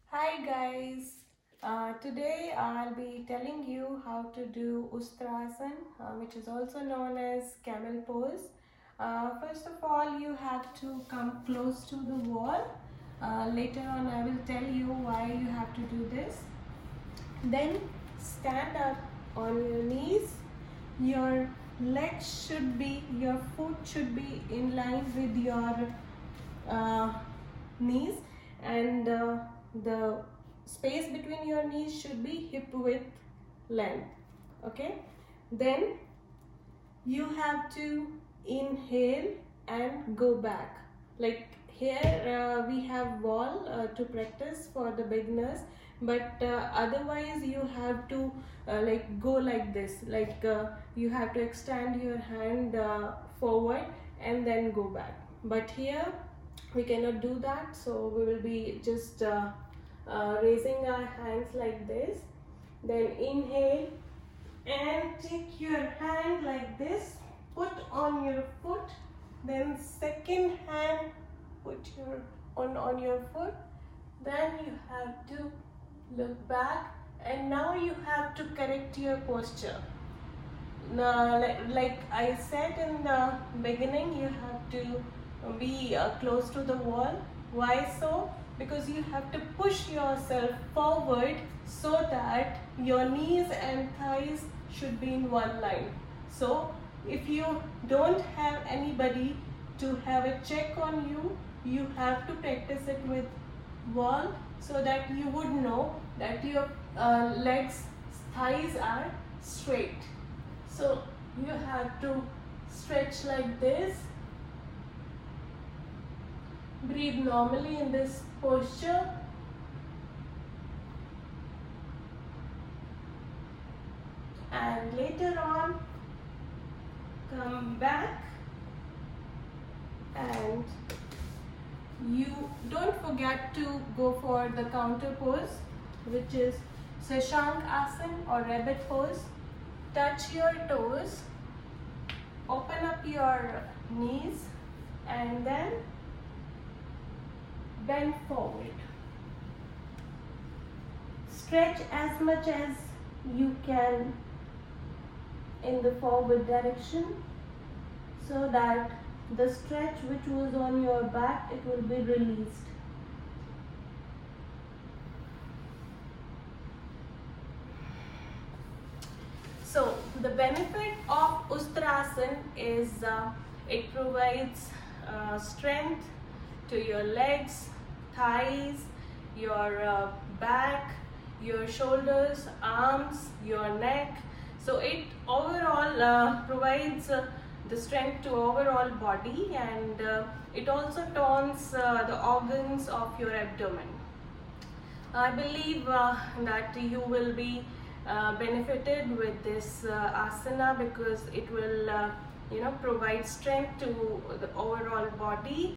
Hi guys, today I'll be telling you how to do Ustrasana, which is also known as Camel pose. First of all, you have to come close to the wall. Later on I will tell you why you have to do this. Then stand up on your knees. Your your foot should be in line with your uh, knees, and the space between your knees should be hip width length. Okay, then you have to inhale and go back. Like here we have wall to practice for the beginners, but otherwise you have to like go like this, like you have to extend your hand forward and then go back. But here we cannot do that, so we will be just raising our hands like this. Then inhale and take your hand like this, put on your foot, then second hand put your on your foot, then you have to look back, and now you have to correct your posture. Now, like I said in the beginning, you have to be close to the wall. Why so? Because you have to push yourself forward so that your knees and thighs should be in one line. So if you don't have anybody to have a check on you, you have to practice it with wall, so that you would know that your legs, thighs are straight. So you have to stretch like this. Breathe normally in this posture. And later on, come back, and you don't forget to go for the counter pose, which is Shashank Asana or rabbit pose. Touch your toes, open up your knees, and then bend forward. Stretch as much as you can in the forward direction, so that the stretch which was on your back, it will be released. So the benefit of Ustrasana is it provides strength to your legs, thighs, your back, your shoulders, arms, your neck. So it overall provides the strength to overall body, and it also tones the organs of your abdomen. I believe that you will be benefited with this asana, because it will provide strength to the overall body,